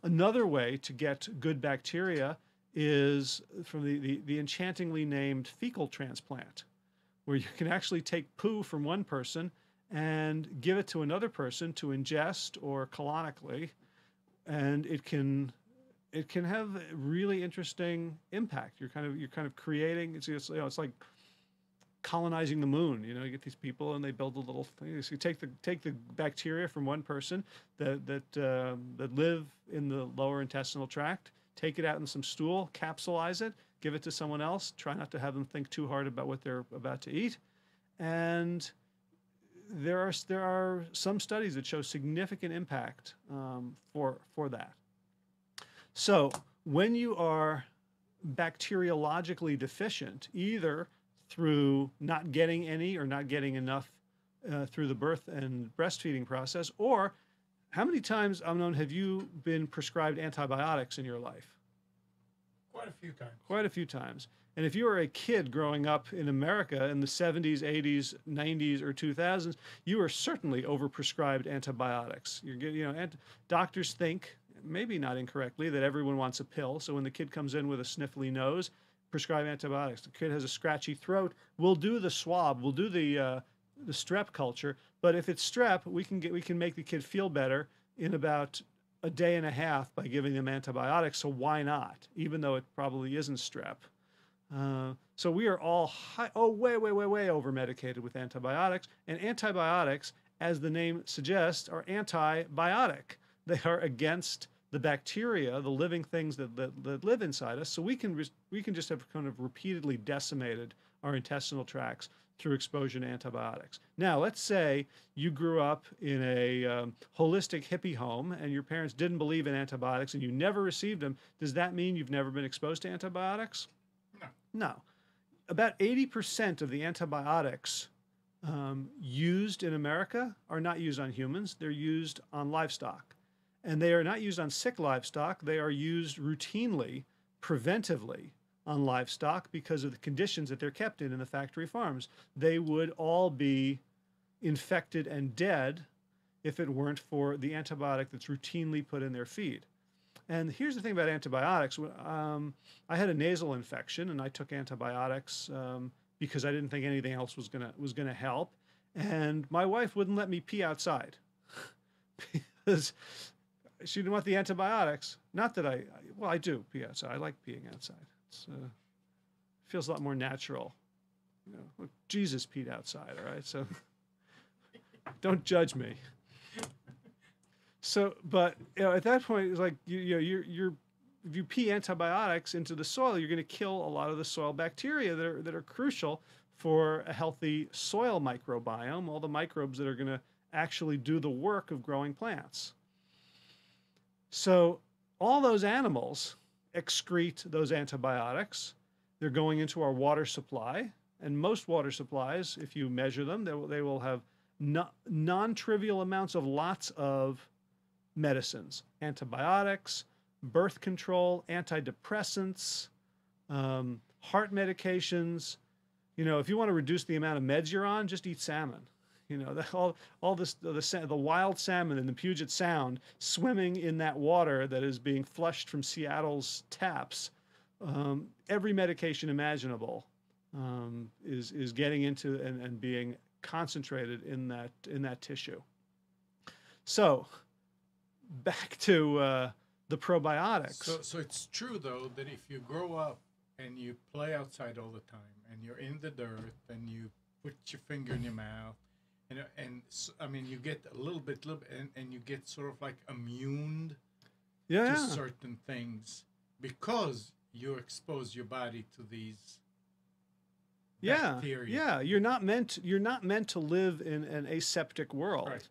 Another way to get good bacteria is from the enchantingly named fecal transplant, where you can actually take poo from one person and give it to another person to ingest or colonically, and it can have a really interesting impact. You're kind of creating. It's like colonizing the moon. You get these people and they build a little thing. So you take the bacteria from one person that live in the lower intestinal tract, take it out in some stool, capsulize it, give it to someone else. Try not to have them think too hard about what they're about to eat, and there are some studies that show significant impact for that. So when you are bacteriologically deficient, either through not getting any or not getting enough through the birth and breastfeeding process, or how many times, Amnon, have you been prescribed antibiotics in your life? Quite a few times. Quite a few times. And if you were a kid growing up in America in the 70s, 80s, 90s, or 2000s, you were certainly overprescribed antibiotics. Doctors think, maybe not incorrectly, that everyone wants a pill. So when the kid comes in with a sniffly nose, prescribe antibiotics. The kid has a scratchy throat, we'll do the swab, we'll do the strep culture. But if it's strep, we can make the kid feel better in about a day and a half by giving them antibiotics. So why not? Even though it probably isn't strep. So we are all way over medicated with antibiotics. And antibiotics, as the name suggests, are antibiotic. They are against the bacteria, the living things that live inside us. So we can just have kind of repeatedly decimated our intestinal tracts through exposure to antibiotics. Now, let's say you grew up in a holistic hippie home and your parents didn't believe in antibiotics and you never received them. Does that mean you've never been exposed to antibiotics? No. No. About 80% of the antibiotics used in America are not used on humans. They're used on livestock. And they are not used on sick livestock. They are used routinely, preventively on livestock because of the conditions that they're kept in the factory farms. They would all be infected and dead if it weren't for the antibiotic that's routinely put in their feed. And here's the thing about antibiotics. I had a nasal infection and I took antibiotics because I didn't think anything else was gonna help. And my wife wouldn't let me pee outside because she didn't want the antibiotics. Not that I do pee outside. I like peeing outside. It feels a lot more natural. Look, Jesus peed outside, all right? So don't judge me. So, but at that point, it's like if you pee antibiotics into the soil, you're going to kill a lot of the soil bacteria that are crucial for a healthy soil microbiome, all the microbes that are going to actually do the work of growing plants. So all those animals excrete those antibiotics. They're going into our water supply, and most water supplies, if you measure them, they will have non-trivial amounts of lots of medicines, antibiotics, birth control, antidepressants, heart medications. If you want to reduce the amount of meds you're on, just eat salmon. All this, the wild salmon in the Puget Sound swimming in that water that is being flushed from Seattle's taps. Every medication imaginable is getting into and being concentrated in that tissue. So back to the probiotics. So it's true though that if you grow up and you play outside all the time and you're in the dirt and you put your finger in your mouth, I mean, you get a little bit, and you get sort of like immune to certain things because you expose your body to these bacteria. Yeah. You're not meant to live in an aseptic world. Right.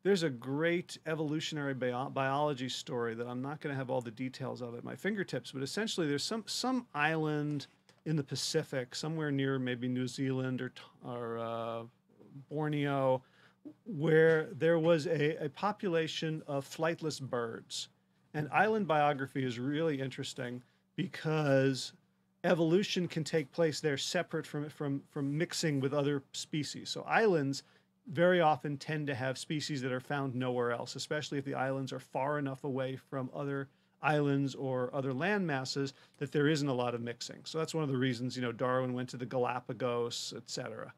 There's a great evolutionary biology story that I'm not going to have all the details of at my fingertips, but essentially there's some island in the Pacific, somewhere near maybe New Zealand or Borneo, where there was a population of flightless birds. And island biography is really interesting because evolution can take place there separate from mixing with other species. So islands very often tend to have species that are found nowhere else, especially if the islands are far enough away from other islands or other land masses, that there isn't a lot of mixing. So that's one of the reasons, Darwin went to the Galapagos, etc.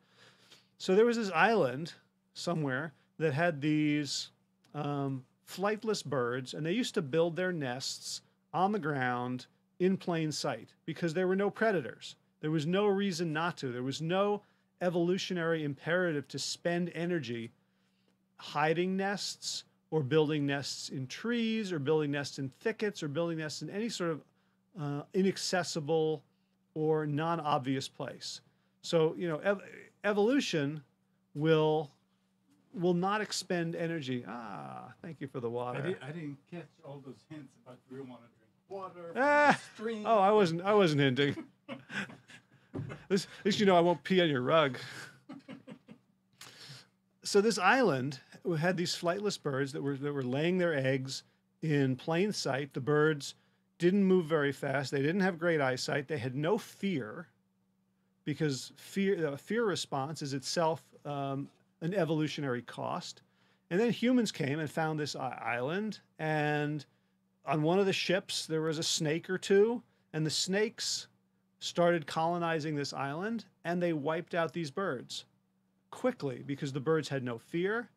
So there was this island somewhere that had these flightless birds, and they used to build their nests on the ground in plain sight because there were no predators. There was no reason not to. There was no evolutionary imperative to spend energy hiding nests or building nests in trees or building nests in thickets or building nests in any sort of inaccessible or non-obvious place. So, evolution will not expend energy. Thank you for the water. I didn't catch all those hints about you want to drink water from Ah, the stream. oh, I wasn't hinting. At least I won't pee on your rug. So this island had these flightless birds that were laying their eggs in plain sight. The birds didn't move very fast. They didn't have great eyesight. They had no fear, because fear response is itself an evolutionary cost. And then humans came and found this island, and on one of the ships there was a snake or two, and the snakes started colonizing this island, and they wiped out these birds quickly because the birds had no fear,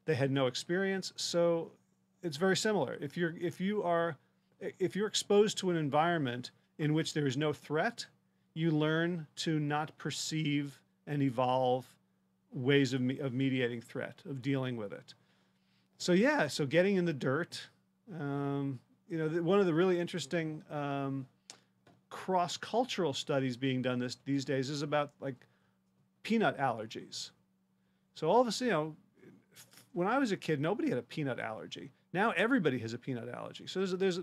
they had no experience. So it's very similar. If you're exposed to an environment in which there is no threat, you learn to not perceive and evolve ways of mediating threat, of dealing with it. So yeah, so getting in the dirt. One of the really interesting cross-cultural studies being done these days is about like peanut allergies. So all of us, when I was a kid, nobody had a peanut allergy. Now everybody has a peanut allergy. So there's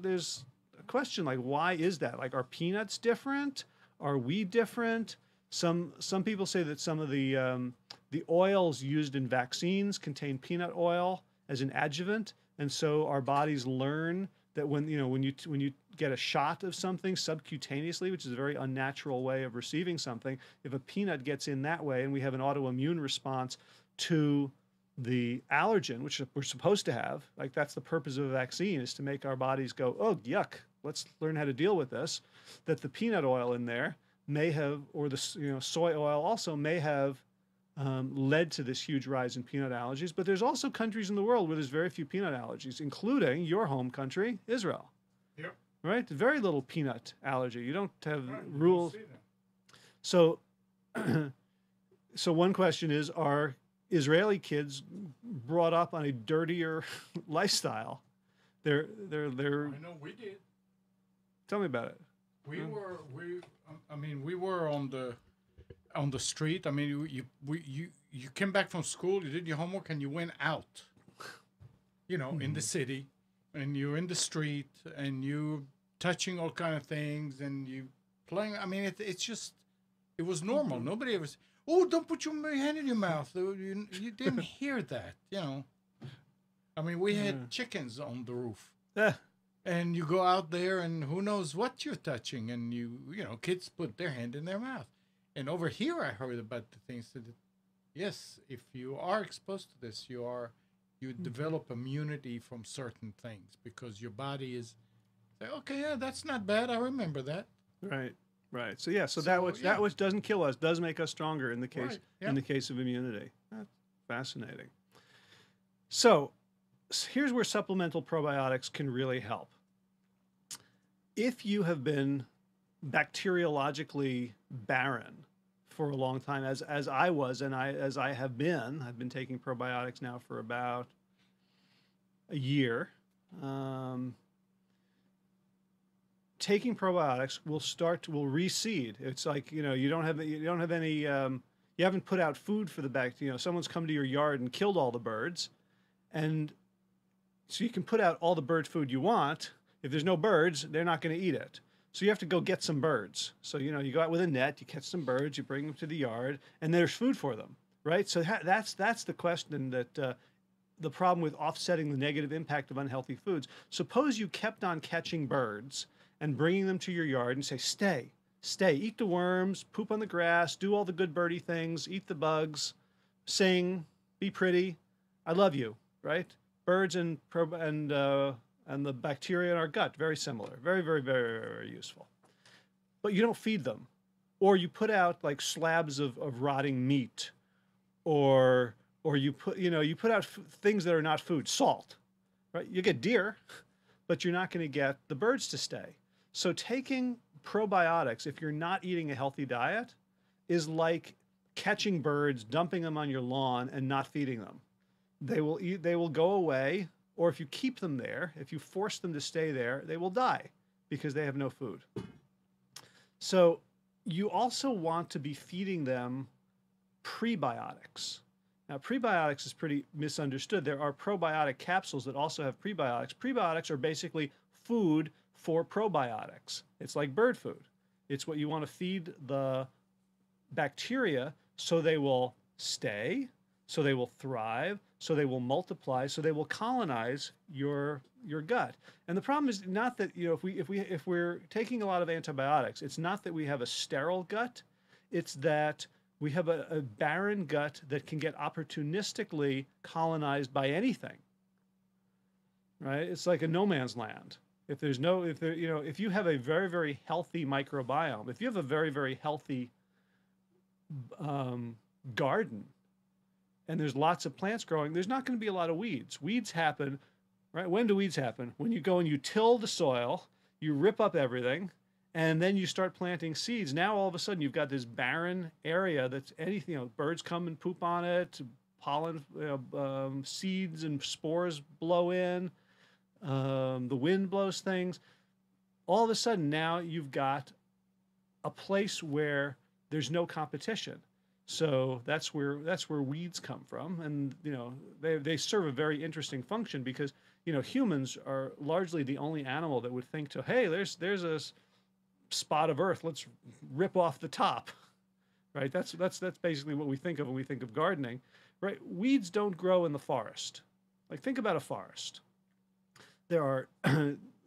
a question like, why is that? Like, are peanuts different? Are we different? Some people say that some of the oils used in vaccines contain peanut oil as an adjuvant, and so our bodies learn that when you get a shot of something subcutaneously, which is a very unnatural way of receiving something, if a peanut gets in that way and we have an autoimmune response to the allergen, which we're supposed to have, like that's the purpose of a vaccine, is to make our bodies go, oh, yuck, let's learn how to deal with this, that the peanut oil in there may have, or the soy oil also may have led to this huge rise in peanut allergies. But there's also countries in the world where there's very few peanut allergies, including your home country, Israel. Yep. Right? Very little peanut allergy. You don't have Right, rules. you don't see So, so one question is, are Israeli kids brought up on a dirtier lifestyle? They're. that. I know we did. Tell me about it. We were on the street. I mean, you came back from school, you did your homework, and you went out. In the city, and you're in the street, and you touching all kind of things, and you playing. I mean, it was normal. Nobody ever said, "Oh, don't put your hand in your mouth." You didn't hear that. I mean, we had chickens on the roof. Yeah. And you go out there, and who knows what you're touching, and kids put their hand in their mouth. And over here, I heard about the things that, yes, if you are exposed to this, you develop immunity from certain things because your body is, okay, yeah, that's not bad. I remember that. Right. So yeah, that which doesn't kill us does make us stronger in the case in the case of immunity. That's fascinating. So here's where supplemental probiotics can really help. If you have been bacteriologically barren for a long time, as I was, and as I have been, I've been taking probiotics now for about a year. Taking probiotics will reseed. It's like, you don't have any, you haven't put out food for the bacteria. Someone's come to your yard and killed all the birds, and so you can put out all the bird food you want. If there's no birds, they're not going to eat it. So you have to go get some birds. So, you go out with a net, you catch some birds, you bring them to the yard, and there's food for them, right? So that's the question, that the problem with offsetting the negative impact of unhealthy foods. Suppose you kept on catching birds and bringing them to your yard and say, stay, eat the worms, poop on the grass, do all the good birdie things, eat the bugs, sing, be pretty, I love you, right? Birds and and the bacteria in our gut, very similar, very, very, very, very, very useful. But you don't feed them, or you put out like slabs of rotting meat, or you put you put out things that are not food, salt, right? You get deer, but you're not going to get the birds to stay. So taking probiotics, if you're not eating a healthy diet, is like catching birds, dumping them on your lawn, and not feeding them. They will eat, they will go away, or if you keep them there, if you force them to stay there, they will die because they have no food. So you also want to be feeding them prebiotics. Now, prebiotics is pretty misunderstood. There are probiotic capsules that also have prebiotics. Prebiotics are basically food for probiotics. It's like bird food. It's what you want to feed the bacteria so they will stay, so they will thrive, so they will multiply, so they will colonize your gut. And the problem is not that, if we're taking a lot of antibiotics, it's not that we have a sterile gut, it's that we have a barren gut that can get opportunistically colonized by anything. Right? It's like a no man's land. If you have a very, very healthy microbiome, if you have a very, very healthy garden, and there's lots of plants growing, there's not going to be a lot of weeds. Weeds happen, right? When do weeds happen? When you go and you till the soil, you rip up everything, and then you start planting seeds. Now all of a sudden you've got this barren area that's anything, birds come and poop on it, pollen, seeds and spores blow in, the wind blows things. All of a sudden now you've got a place where there's no competition. So that's where weeds come from, and they serve a very interesting function because humans are largely the only animal that would think to, hey, there's a spot of earth, let's rip off the top, right? That's basically what we think of when we think of gardening, right? Weeds don't grow in the forest. Like, think about a forest. There are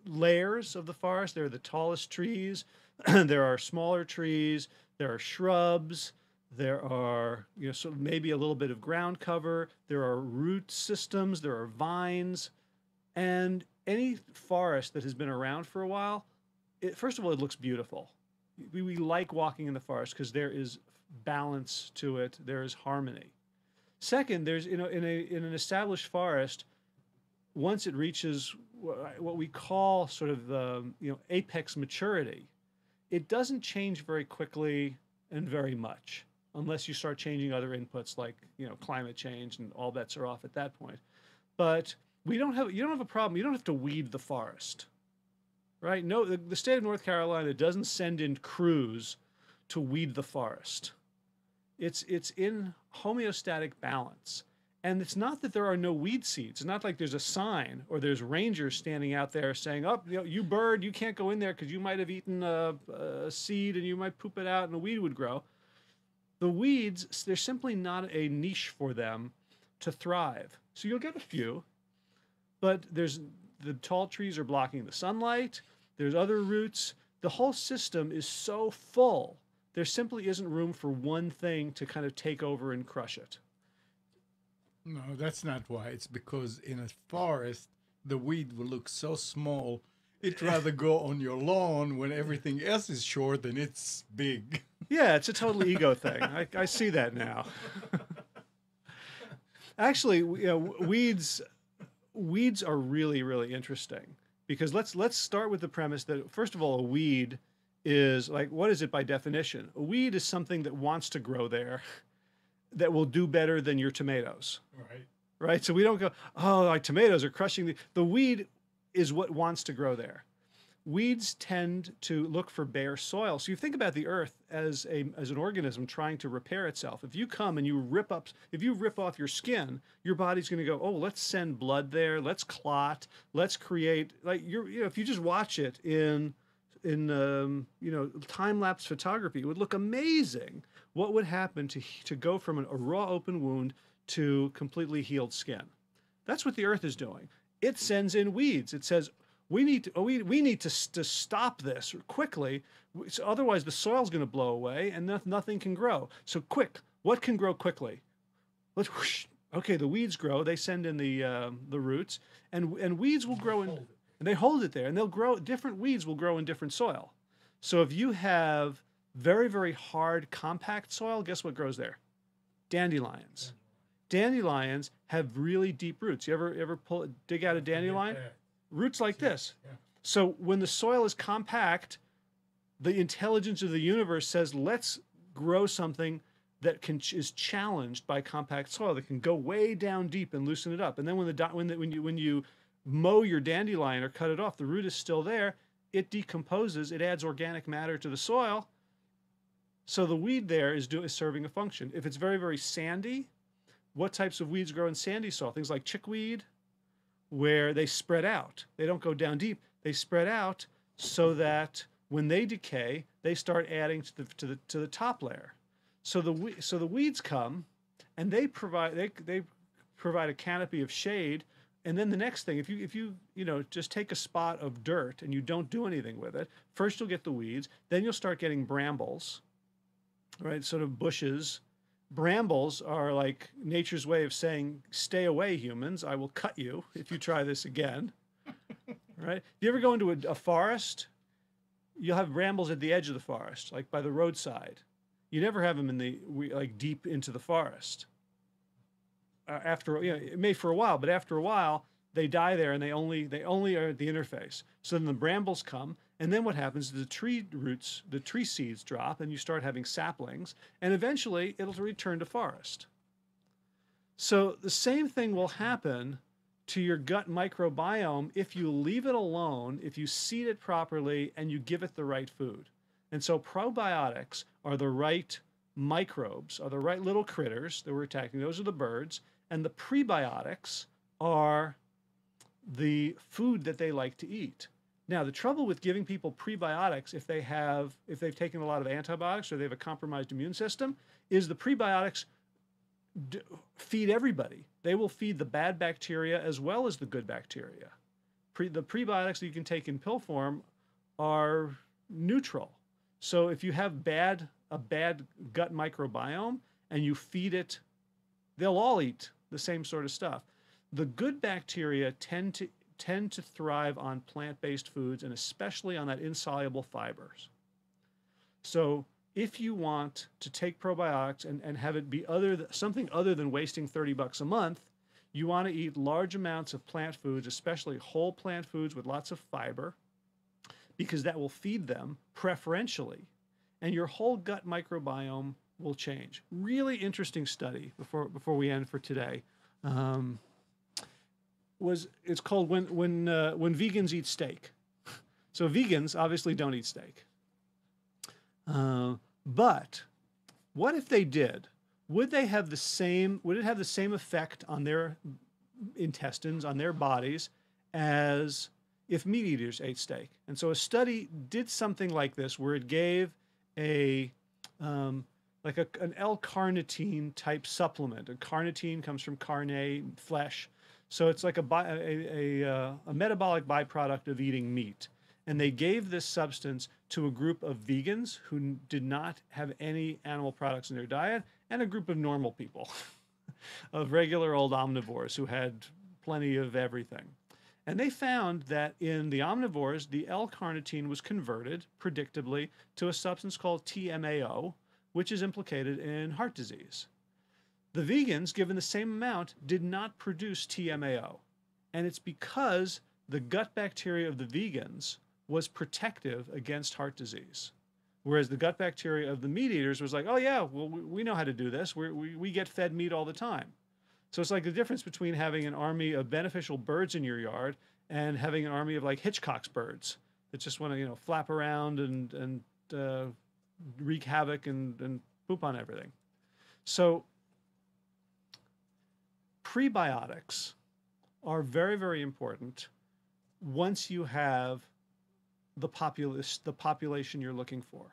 layers of the forest. There are the tallest trees. There are smaller trees. There are shrubs. There are, sort of maybe a little bit of ground cover. There are root systems. There are vines. And any forest that has been around for a while, first of all, it looks beautiful. We like walking in the forest because there is balance to it. There is harmony. Second, there's, in an established forest, once it reaches what we call sort of the, apex maturity, it doesn't change very quickly and very much, unless you start changing other inputs like, climate change, and all bets are off at that point. But you don't have a problem. You don't have to weed the forest, right? No, the state of North Carolina doesn't send in crews to weed the forest. It's in homeostatic balance. And it's not that there are no weed seeds. It's not like there's a sign or there's rangers standing out there saying, oh, you bird, you can't go in there because you might have eaten a seed and you might poop it out and a weed would grow. The weeds, there's simply not a niche for them to thrive. So you'll get a few, but the tall trees are blocking the sunlight. There's other roots. The whole system is so full. There simply isn't room for one thing to kind of take over and crush it. No, that's not why. It's because in a forest, the weed will look so small, it'd rather go on your lawn when everything else is short and it's big. Yeah, it's a total ego thing. I see that now. Actually, weeds are really, really interesting because let's start with the premise that, first of all, a weed is like, what is it by definition? A weed is something that wants to grow there, that will do better than your tomatoes. Right. Right? So we don't go, oh, our tomatoes are crushing the weed is what wants to grow there. Weeds tend to look for bare soil. So you think about the earth as an organism trying to repair itself. If you come and you rip off your skin, your body's going to go, oh, let's send blood there, let's clot, let's create, like, if you just watch it in time-lapse photography, it would look amazing. What would happen to go from a raw open wound to completely healed skin? That's what the earth is doing. It sends in weeds. It says, we need to stop this quickly, so otherwise the soil's going to blow away and nothing can grow. So quick, what can grow quickly? Let's whoosh. Okay, the weeds grow. They send in the roots, and weeds will grow in. and they hold it there, and they'll grow. Different weeds will grow in different soil. So if you have very, very hard, compact soil, guess what grows there? Dandelions. Dandelions have really deep roots. You ever dig out a dandelion? Roots like this. Yeah. So when the soil is compact, the intelligence of the universe says, let's grow something that is challenged by compact soil, that can go way down deep and loosen it up. And then when you mow your dandelion or cut it off, the root is still there. It decomposes. It adds organic matter to the soil. So the weed there is serving a function. If it's very, very sandy, what types of weeds grow in sandy soil? Things like chickweed, where they spread out. They don't go down deep. They spread out so that when they decay, they start adding to the top layer. So the weeds come, and they provide a canopy of shade. And then the next thing, if you just take a spot of dirt and you don't do anything with it, first you'll get the weeds, then you'll start getting brambles, right? Sort of bushes. Brambles are like nature's way of saying, stay away, humans. I will cut you if you try this again, right? If you ever go into a forest, you'll have brambles at the edge of the forest, like by the roadside. You never have them like deep into the forest. It may for a while, but after a while, they die there, and they only are at the interface. So then the brambles come, and then what happens is the tree roots, the tree seeds drop, and you start having saplings, and eventually it'll return to forest. So the same thing will happen to your gut microbiome if you leave it alone, if you seed it properly, and you give it the right food. And so probiotics are the right microbes, are the right little critters that we're attacking. Those are the birds. And the prebiotics are the food that they like to eat. Now, the trouble with giving people prebiotics, if they've taken a lot of antibiotics or they have a compromised immune system, is the prebiotics feed everybody. They will feed the bad bacteria as well as the good bacteria. The prebiotics that you can take in pill form are neutral. So if you have a bad gut microbiome and you feed it, they'll all eat the same sort of stuff. The good bacteria tend to thrive on plant-based foods, and especially on that insoluble fibers. So if you want to take probiotics and have it be something other than wasting $30 a month, you want to eat large amounts of plant foods, especially whole plant foods with lots of fiber, because that will feed them preferentially, and your whole gut microbiome will change. Really interesting study before we end for today. It's called when vegans eat steak. So vegans obviously don't eat steak. But what if they did? Would it have the same effect on their intestines, on their bodies, as if meat eaters ate steak? And so a study did something like this, where it gave an L-carnitine type supplement. And carnitine comes from carne, flesh. So it's like a metabolic byproduct of eating meat. And they gave this substance to a group of vegans who did not have any animal products in their diet, and a group of normal people, of regular old omnivores who had plenty of everything. And they found that in the omnivores, the L-carnitine was converted, predictably, to a substance called TMAO, which is implicated in heart disease. The vegans, given the same amount, did not produce TMAO. And it's because the gut bacteria of the vegans was protective against heart disease. Whereas the gut bacteria of the meat eaters was like, oh yeah, well, we know how to do this. We get fed meat all the time. So it's like the difference between having an army of beneficial birds in your yard and having an army of like Hitchcock's birds that just want to, flap around and wreak havoc and poop on everything. So prebiotics are very, very important once you have the population you're looking for.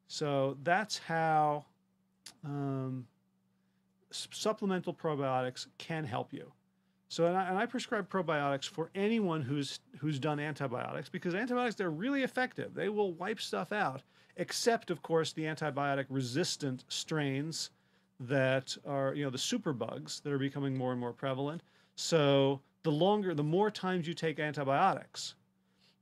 So that's how supplemental probiotics can help you. So, and I prescribe probiotics for anyone who's done antibiotics, because antibiotics, they're really effective. They will wipe stuff out, except, of course, the antibiotic-resistant strains that are, the superbugs that are becoming more and more prevalent. So the more times you take antibiotics,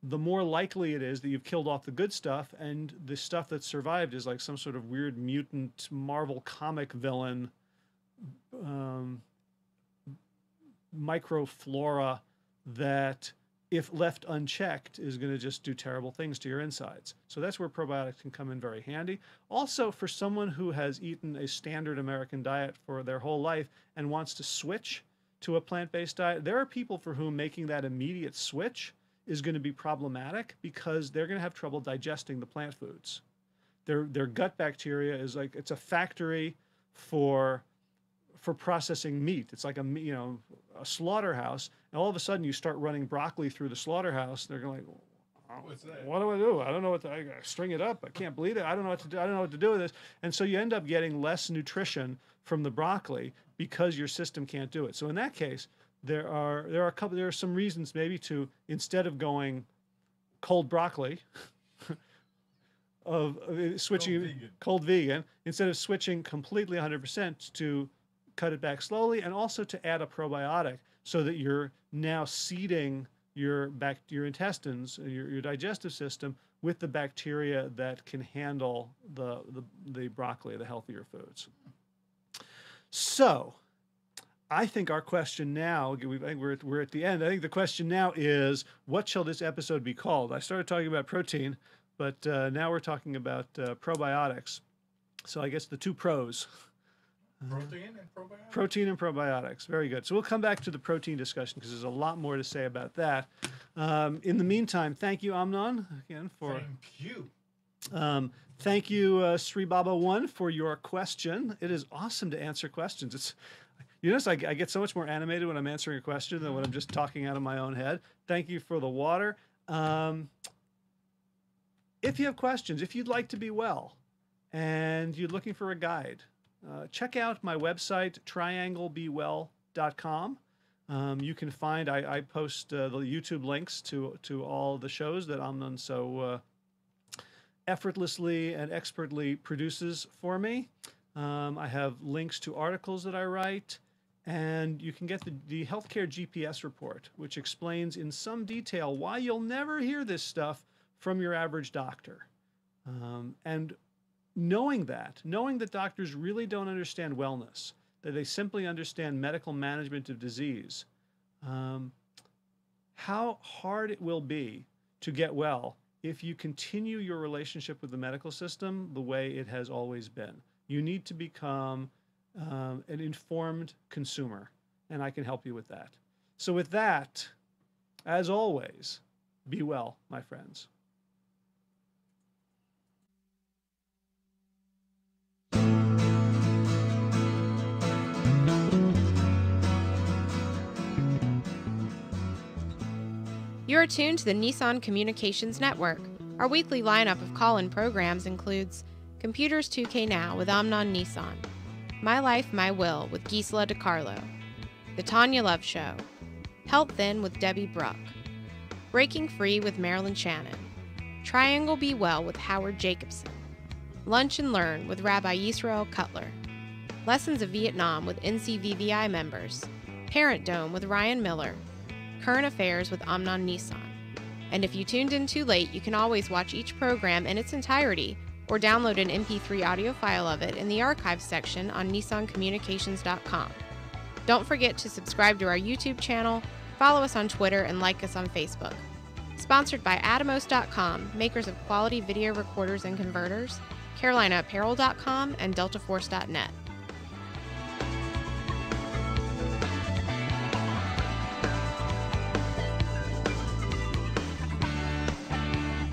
the more likely it is that you've killed off the good stuff, and the stuff that survived is like some sort of weird mutant Marvel comic villain, microflora that, if left unchecked, is going to just do terrible things to your insides. So that's where probiotics can come in very handy. Also, for someone who has eaten a standard American diet for their whole life and wants to switch to a plant-based diet, there are people for whom making that immediate switch is going to be problematic because they're going to have trouble digesting the plant foods. Their gut bacteria is like, it's a factory for processing meat. It's like a slaughterhouse, and all of a sudden you start running broccoli through the slaughterhouse. They're going like, What's that? what do I do? I don't know what to, I gotta string it up. I can't bleed it. I don't know what to do. I don't know what to do with this. And so you end up getting less nutrition from the broccoli because your system can't do it. So in that case, there are some reasons maybe to, instead of going cold broccoli, of switching cold vegan, instead of switching completely 100% to cut it back slowly, and also to add a probiotic so that you're now seeding your intestines, your digestive system, with the bacteria that can handle the broccoli, the healthier foods. So I think our question now, I think we're at the end. I think the question now is, what shall this episode be called? I started talking about protein, but now we're talking about probiotics. So I guess the two pros. Protein and probiotics? Protein and probiotics. Very good. So we'll come back to the protein discussion because there's a lot more to say about that. In the meantime, thank you, Amnon, again, for... Thank you. Thank you, Sri Baba 1, for your question. It is awesome to answer questions. It's, you notice I get so much more animated when I'm answering a question than when I'm just talking out of my own head. Thank you for the water. If you have questions, if you'd like to be well and you're looking for a guide, check out my website, trianglebewell.com. You can find, I post the YouTube links to all the shows that Amnon so effortlessly and expertly produces for me. I have links to articles that I write, and you can get the Healthcare GPS report, which explains in some detail why you'll never hear this stuff from your average doctor. And knowing that doctors really don't understand wellness, that they simply understand medical management of disease, how hard it will be to get well if you continue your relationship with the medical system the way it has always been. You need to become an informed consumer, and I can help you with that. So with that, as always, be well, my friends. You're tuned to the Nissan Communications Network. Our weekly lineup of call-in programs includes Computers 2K Now with Amnon Nissan, My Life, My Will with Gisela DiCarlo, The Tanya Love Show, Health In with Debbie Bruck, Breaking Free with Marilyn Shannon, Triangle Be Well with Howard Jacobson, Lunch and Learn with Rabbi Yisrael Cutler, Lessons of Vietnam with NCVVI members, Parent Dome with Ryan Miller, Current Affairs with Amnon Nissan. And if you tuned in too late, you can always watch each program in its entirety or download an MP3 audio file of it in the archives section on nissancommunications.com. Don't forget to subscribe to our YouTube channel, follow us on Twitter, and like us on Facebook. Sponsored by Atomos.com, makers of quality video recorders and converters, CarolinaApparel.com, and DeltaForce.net.